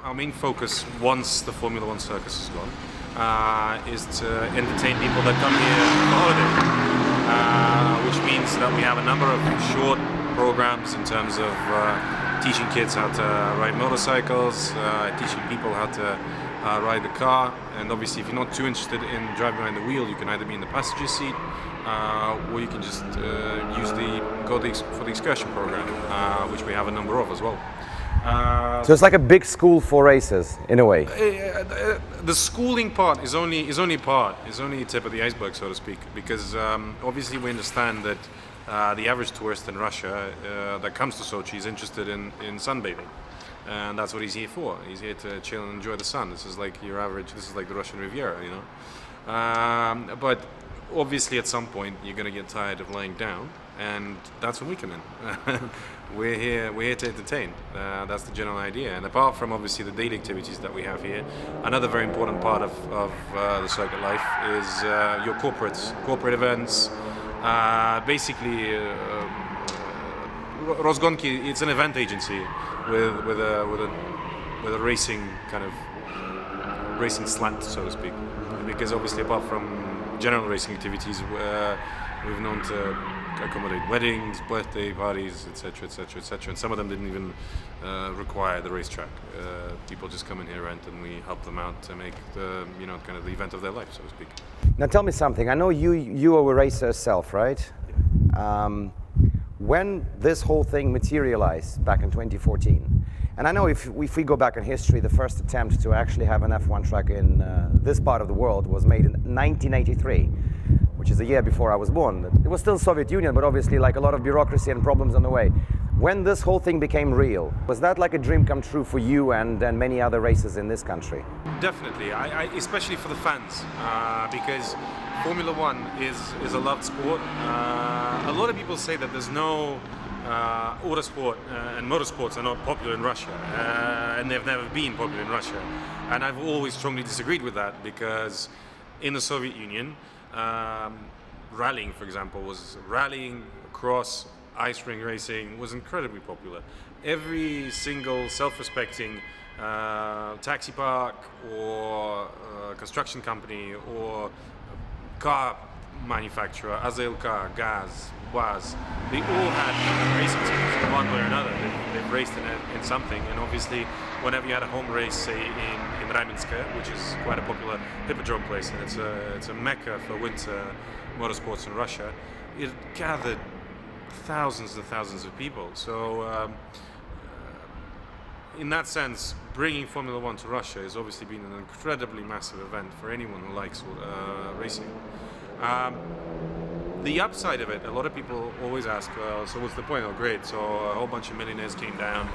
our main focus, once the Formula-1 circus is gone, is to entertain people that come here for holiday, which means that we have a number of short programs in terms of teaching kids how to ride motorcycles, teaching people how to ride the car, and obviously if you're not too interested in driving behind the wheel, you can either be in the passenger seat or you can just go for the excursion program, which we have a number of as well. So it's like a big school for racers, in a way. The schooling part is only a tip of the iceberg, so to speak, because obviously we understand that the average tourist in Russia that comes to Sochi is interested in sunbathing, and that's what he's here for. He's here to chill and enjoy the sun. This is like your average. This is like the Russian Riviera, you know. But obviously, at some point, you're going to get tired of laying down, and that's when we come in. We're here to entertain. That's the general idea. And apart from obviously the daily activities that we have here, another very important part of the circuit life is your corporate events. Basically, RosGonki, it's an event agency with a racing kind of racing slant, so to speak. Because obviously, apart from general racing activities, we've known to accommodate weddings, birthday parties, etc., etc., etc. And some of them didn't even require the racetrack. People just come in here, rent, and we help them out to make the kind of the event of their life, so to speak. Now tell me something. I know you are a racer yourself, right? When this whole thing materialized back in 2014, and I know if we go back in history, the first attempt to actually have an F1 track in this part of the world was made in 1983, which is a year before I was born. It was still Soviet Union, but obviously like a lot of bureaucracy and problems on the way. When this whole thing became real, was that like a dream come true for you and many other racers in this country? Definitely, I especially for the fans, because Formula-1 is a loved sport. A lot of people say that there's no autosport and motorsports are not popular in Russia, and they've never been popular in Russia. And I've always strongly disagreed with that, because in the Soviet Union, rallying, for example, cross, ice ring racing was incredibly popular. Every single self-respecting taxi park or construction company or car manufacturer, Azelka, Gaz, Waz, they all had racing teams in one way or another. They've raced in something, and obviously whenever you had a home race, say in Ramenskoye, which is quite a popular hippodrome place, and it's a mecca for winter motorsports in Russia, it gathered thousands and thousands of people. So in that sense, bringing Formula-1 to Russia has obviously been an incredibly massive event for anyone who likes racing. The upside of it, a lot of people always ask, so what's the point? Oh, great, so a whole bunch of millionaires came down,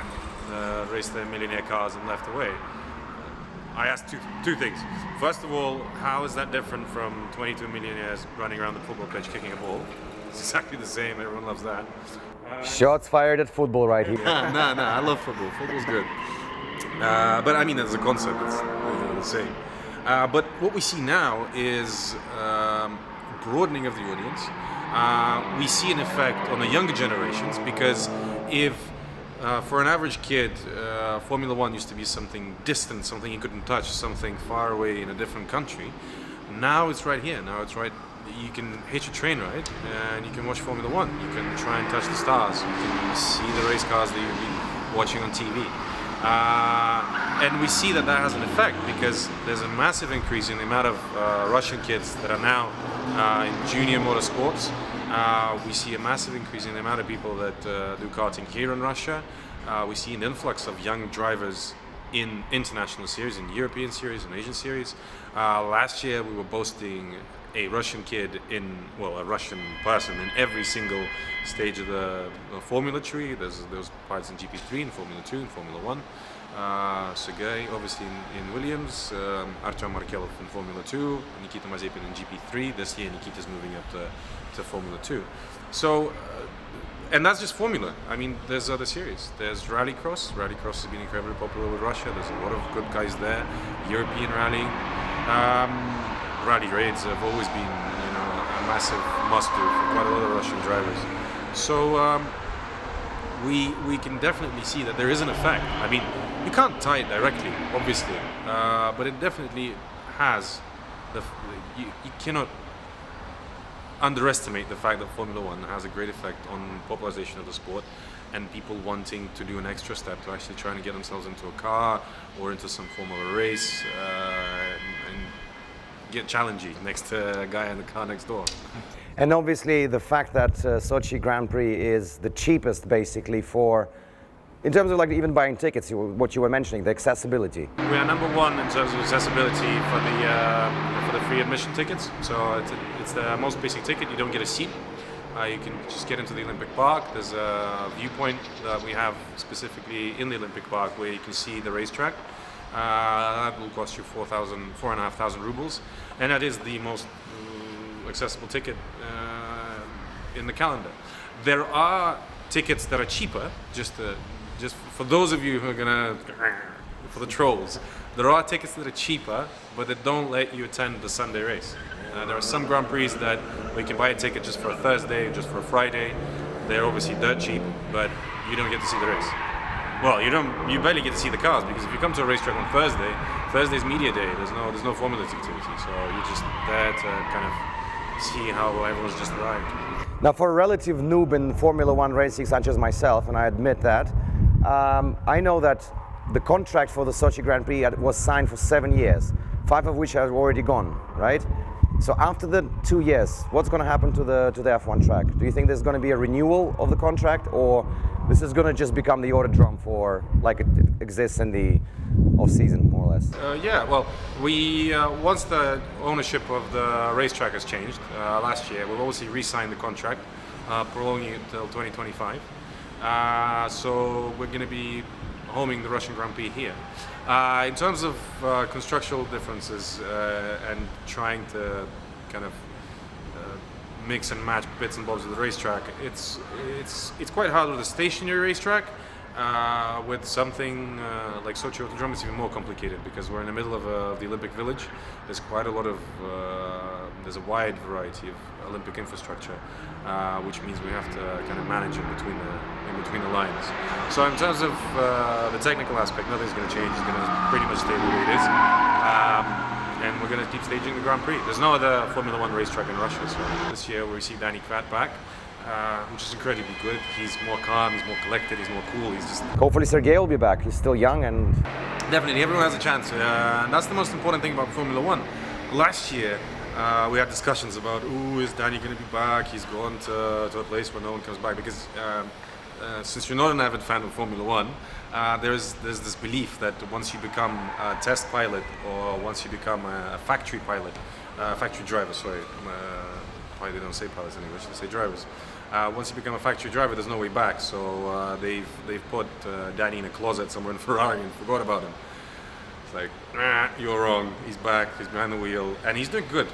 raced their millionaire cars and left away. I asked two things. First of all, how is that different from 22 millionaires running around the football pitch kicking a ball? It's exactly the same, everyone loves that. Shots fired at football right here. No, I love football. Football's good. But I mean, as a concept, it's the same. But what we see now is broadening of the audience. We see an effect on the younger generations, because if for an average kid, Formula-1 used to be something distant, something you couldn't touch, something far away in a different country. Now it's right here. Now it's right. You can hitch a train ride and you can watch Formula-1. You can try and touch the stars. You can see the race cars that you've been watching on TV. And we see that has an effect, because there's a massive increase in the amount of Russian kids that are now in junior motorsports. We see a massive increase in the amount of people that do karting here in Russia. We see an influx of young drivers in international series, in European series, and Asian series. Last year we were boasting a Russian kid a Russian person in every single stage of the Formula tree. There's parts in GP3, in Formula 2, in Formula 1. Sergei, obviously in Williams, Artem Markelov in Formula 2, Nikita Mazepin in GP3. This year Nikita's moving up to Formula 2. So, and that's just Formula. I mean, there's other series. There's Rallycross. Rallycross has been incredibly popular with Russia. There's a lot of good guys there. European rallying. Rally raids have always been, a massive must-do for quite a lot of Russian drivers. So we can definitely see that there is an effect. I mean, You can't tie it directly, obviously, but it definitely has. You cannot underestimate the fact that Formula 1 has a great effect on popularization of the sport and people wanting to do an extra step to actually trying to get themselves into a car or into some form of a race and get challenging next to a guy in the car next door. And obviously the fact that Sochi Grand Prix is the cheapest basically for, in terms of like even buying tickets, what you were mentioning, the accessibility. We are number one in terms of accessibility for the free admission tickets. So it's the most basic ticket. You don't get a seat. You can just get into the Olympic Park. There's a viewpoint that we have specifically in the Olympic Park where you can see the racetrack. That will cost you 4,500 rubles, and that is the most accessible ticket in the calendar. There are tickets that are cheaper, just for those of you who are for the trolls, there are tickets that are cheaper, but that don't let you attend the Sunday race. There are some Grand Prix that we can buy a ticket just for a Thursday, just for a Friday. They're obviously dirt cheap, but you don't get to see the race. Well, you barely get to see the cars, because if you come to a racetrack on Thursday's media day. There's no Formula activity, so you're just there to kind of see how everyone's just arrived. Now, for a relative noob in Formula 1 racing, such as myself, and I admit that, I know that the contract for the Sochi Grand Prix was signed for 7 years, 5 of which have already gone, right? So after the 2 years, what's going to happen to the F1 track? Do you think there's going to be a renewal of the contract, or this is going to just become the autodrome for like it exists in the off-season, more or less? Yeah, well, we once the ownership of the racetrack has changed last year, we've obviously re-signed the contract, prolonging it until 2025. So we're going to be homing the Russian Grand Prix here. In terms of constructural differences and trying to kind of mix and match bits and bobs of the racetrack, it's quite hard with a stationary racetrack. With something like Sochi Autodrome, it's even more complicated because we're in the middle of the Olympic Village. There's quite a lot of there's a wide variety of Olympic infrastructure, which means we have to kind of manage in between the lines. So in terms of the technical aspect, nothing's going to change. It's going to pretty much stay the way it is, and we're going to keep staging the Grand Prix. There's no other Formula 1 racetrack in Russia, so this year we received Danny Kvat back. Which is incredibly good. He's more calm, he's more collected, he's more cool. He's just hopefully Sergei will be back. He's still young and definitely everyone has a chance. And that's the most important thing about Formula 1. Last year we had discussions about, is Danny going to be back? He's gone to a place where no one comes back because since you're not an avid fan of Formula 1, there's this belief that once you become a test pilot or once you become a factory pilot, factory driver, sorry. They don't say pilots in English, they say drivers. Once you become a factory driver, there's no way back. So they've put Danny in a closet somewhere in Ferrari and forgot about him. It's like, you're wrong. He's back. He's behind the wheel, and he's doing good.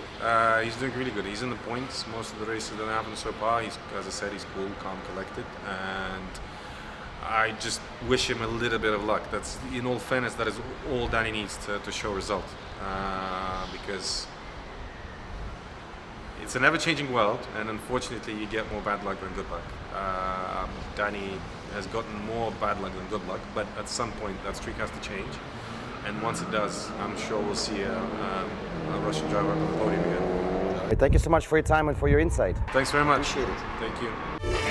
He's doing really good. He's in the points most of the races that happen so far. He's, as I said, he's cool, calm, collected, and I just wish him a little bit of luck. That's, in all fairness, that is all Danny needs to show result, because it's an ever-changing world, and unfortunately you get more bad luck than good luck. Danny has gotten more bad luck than good luck, but at some point that streak has to change, and once it does, I'm sure we'll see a Russian driver on the podium again. Thank you so much for your time and for your insight. Thanks very much. Appreciate it. Thank you.